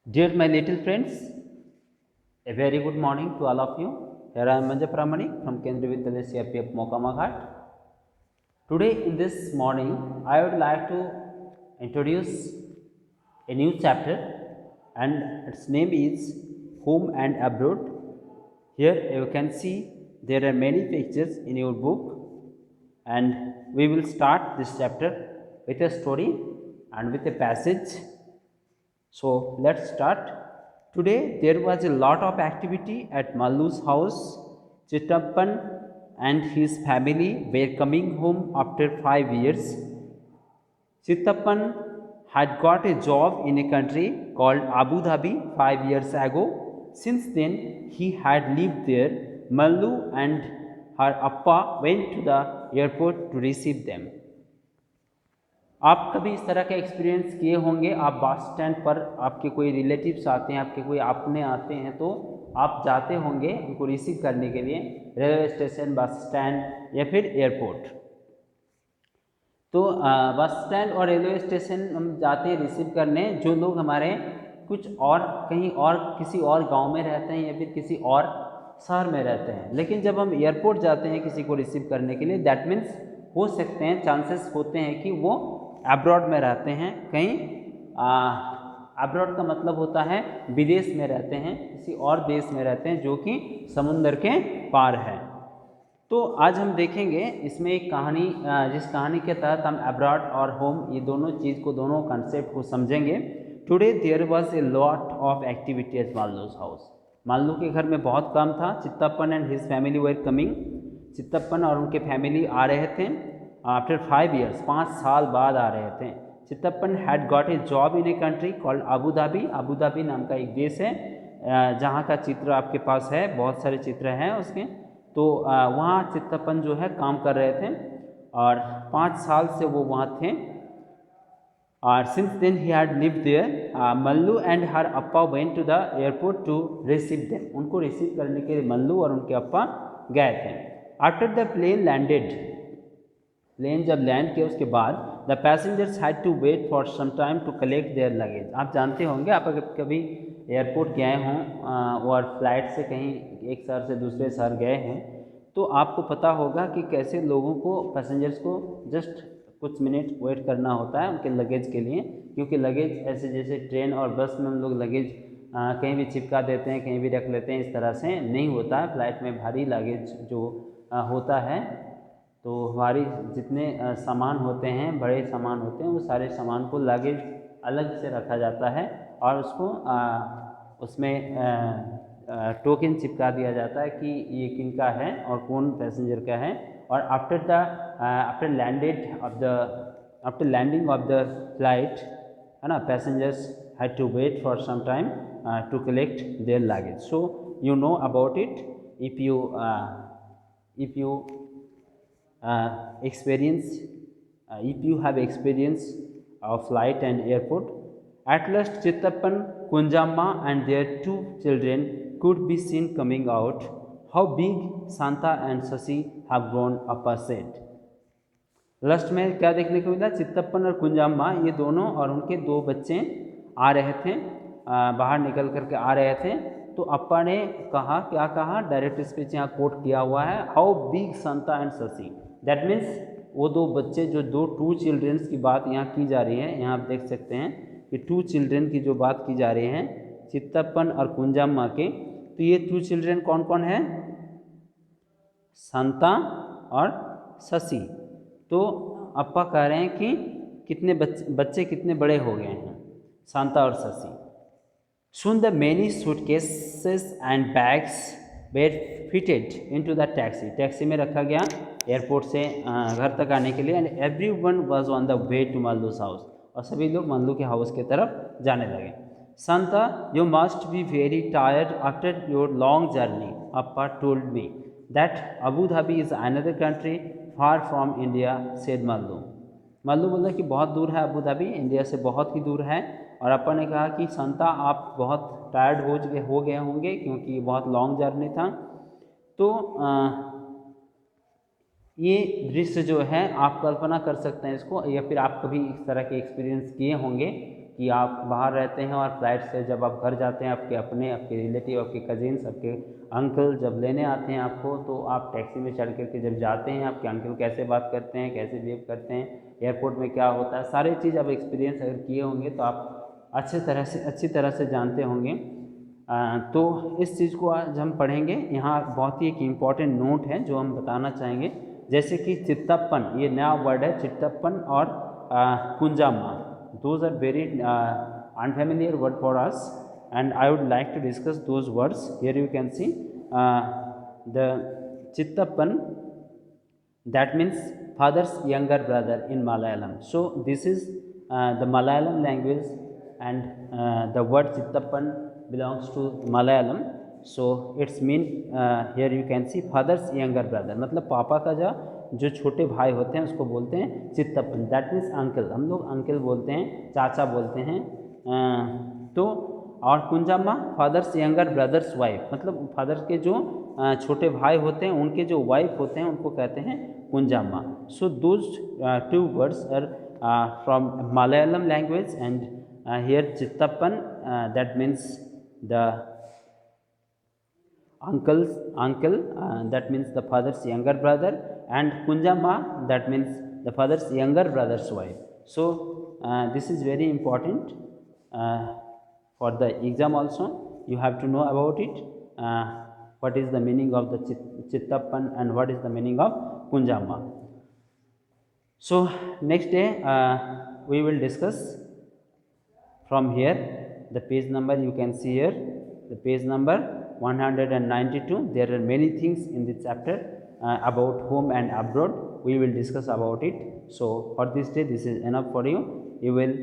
Dear my little friends, a very good morning to all of you. Here I am Manja Pramanik from Kendriya Vidyalaya CRPF Mokama Ghat. Today in this morning, I would like to introduce a new chapter and its name is Home and Abroad. Here you can see there are many pictures in your book and we will start this chapter with a story and with a passage. So let's start. Today there was a lot of activity at Mallu's house. Chittappan and his family were coming home after 5 years. Chittappan had got a job in a country called Abu Dhabi 5 years ago. Since then he had lived there. Mallu and her appa went to the airport to receive them. आप कभी इस तरह का experience किए होंगे। आप bus stand पर आपके कोई रिलेटिव्स आते हैं, आपके कोई अपने आते हैं, तो आप जाते होंगे उनको रिसीव करने के लिए रेलवे स्टेशन, बस स्टैंड या फिर एयरपोर्ट। तो बस स्टैंड और रेलवे स्टेशन हम जाते हैं रिसीव करने जो लोग हमारे कुछ और कहीं और किसी और गांव में रहते हैं या फिर किसी और शहर में रहते हैं। लेकिन जब हम एयरपोर्ट जाते हैं किसी को रिसीव करने के लिए, दैट मीन्स हो सकते हैं, चांसेस होते हैं कि वो अब्रॉड में रहते हैं, कहीं अब्रॉड का मतलब होता है विदेश में रहते हैं, किसी और देश में रहते हैं जो कि समुंदर के पार है। तो आज हम देखेंगे इसमें एक कहानी, जिस कहानी के तहत हम अब्रॉड और होम ये दोनों चीज़ को, दोनों कॉन्सेप्ट को समझेंगे। Today there was a lot of activity at Mallu's house. Mallu के घर में बहुत काम था। Chittappan and his family were coming. Chittappan और उनके फैमिली आ रहे थे आफ्टर 5 years, 5 साल बाद आ रहे थे। Chittappan had got a job in a country called Abu Dhabi. Abu Dhabi नाम का एक देश है, जहाँ का चित्र आपके पास है, बहुत सारे चित्र हैं उसके। तो वहाँ चित्तप्पन जो है काम कर रहे थे और 5 साल से वो वहाँ थे। और since then he had lived there. Mallu and her appa went to the airport to receive them. उनको रिसीव करने के लिए मल्लू और उनके अप्पा गए थे। After the plane landed, plane जब लैंड किया उसके बाद the passengers had to wait for some time to collect their luggage. आप जानते होंगे, आप अगर कभी एयरपोर्ट गए हों और फ्लाइट से कहीं एक शहर से दूसरे शहर गए हैं तो आपको पता होगा कि कैसे लोगों को, पैसेंजर्स को जस्ट कुछ मिनट वेट करना होता है उनके लगेज के लिए। क्योंकि लगेज ऐसे जैसे ट्रेन और बस में हम लोग लगेज कहीं भी चिपका देते हैं, कहीं भी रख लेते हैं, इस तरह से नहीं होता है। फ्लाइट में भारी लगेज जो होता है, तो हमारी जितने सामान होते हैं, बड़े सामान होते हैं, वो सारे सामान को लगेज अलग से रखा जाता है और उसको उसमें टोकन चिपका दिया जाता है कि ये किनका है और कौन पैसेंजर का है। और after landing of the flight, है ना, passengers had to wait for some time to collect their luggage. So you know about it if you if you have experience of flight and airport. At last Chittappan, Kunjamma and their 2 children could be seen coming out. How big Santa and Sasi have grown, Appa said. Last में क्या देखने को मिला? चित्तप्पन और कुंजाम्मा, ये दोनों और उनके 2 बच्चे आ रहे थे, बाहर निकल करके आ रहे थे। तो अप्पा ने कहा, क्या कहा, डायरेक्ट स्पीच यहाँ कोट किया हुआ है, how big Santa and Shashi. That means वो 2 बच्चे जो 2 चिल्ड्रंस की बात यहाँ की जा रही है, यहाँ आप देख सकते हैं कि 2 चिल्ड्रन की जो बात की जा रही है चित्तप्पन और कुंजाम्मा के। तो ये 2 चिल्ड्रन कौन कौन है? संता और शशि। तो अप्पा कह रहे हैं कि कितने बच्चे कितने बड़े हो गए हैं, शांता और Shashi. Soon the many suitcases and bags were fitted into the taxi. Taxi में रखा गया एयरपोर्ट से घर तक आने के लिए। And everyone was on the way to Mallu's house. और सभी लोग मल्लू के हाउस की तरफ जाने लगे। Santa, you must be very tired after your long journey. Appa told me that Abu Dhabi is another country far from India, said Mallu. Mallu बोला कि बहुत दूर है अबू धाबी, इंडिया से बहुत ही दूर है। और अप्पा ने कहा कि संता, आप बहुत टायर्ड हो गए होंगे क्योंकि बहुत लॉन्ग जर्नी था। तो ये दृश्य जो है आप कल्पना कर सकते हैं इसको, या फिर आप कभी इस तरह के एक्सपीरियंस किए होंगे कि आप बाहर रहते हैं और फ्लाइट से जब आप घर जाते हैं, आपके रिलेटिव, आपके कजिन्स, आपके अंकल जब लेने आते हैं आपको, तो आप टैक्सी में चढ़ करके जब जाते हैं, आपके अंकल कैसे बात करते हैं, कैसे बिहेव करते हैं, एयरपोर्ट में क्या होता है, सारी चीज़ आप एक्सपीरियंस अगर किए होंगे तो आप अच्छी तरह से जानते होंगे। तो इस चीज़ को आज हम पढ़ेंगे। यहाँ बहुत ही एक इम्पॉर्टेंट नोट है जो हम बताना चाहेंगे, जैसे कि चित्तप्पन, ये नया वर्ड है चित्तप्पन और Kunjamma. Those are very unfamiliar word for us and I would like to discuss those words. Here you can see the Chittappan, that means father's younger brother in Malayalam. So this is the Malayalam language, and the word Chittappan belongs to Malayalam. So its mean here you can see father's younger brother, मतलब पापा का जो छोटे भाई होते हैं उसको बोलते हैं चित्तप्पन। दैट मीन्स अंकल, हम लोग अंकल बोलते हैं, चाचा बोलते हैं। तो और कुंजामा फादर्स यंगर ब्रदर्स वाइफ, मतलब फादर के जो छोटे भाई होते हैं उनके जो वाइफ होते हैं उनको कहते हैं Kunjamma. So those two words are from Malayalam language, and here Chittappan that means the uncle, that means the father's younger brother, and kunjama, that means the father's younger brother's wife. So this is very important for the exam also. You have to know about it, what is the meaning of the chittappan and what is the meaning of kunjama. So next day we will discuss from here. The page number you can see here, the page number 192. There are many things in this chapter about home and abroad. We will discuss about it. So for this day this is enough for you. You will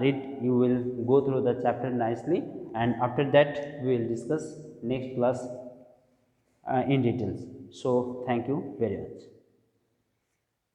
read, you will go through the chapter nicely, and after that we will discuss next class in details. So thank you very much.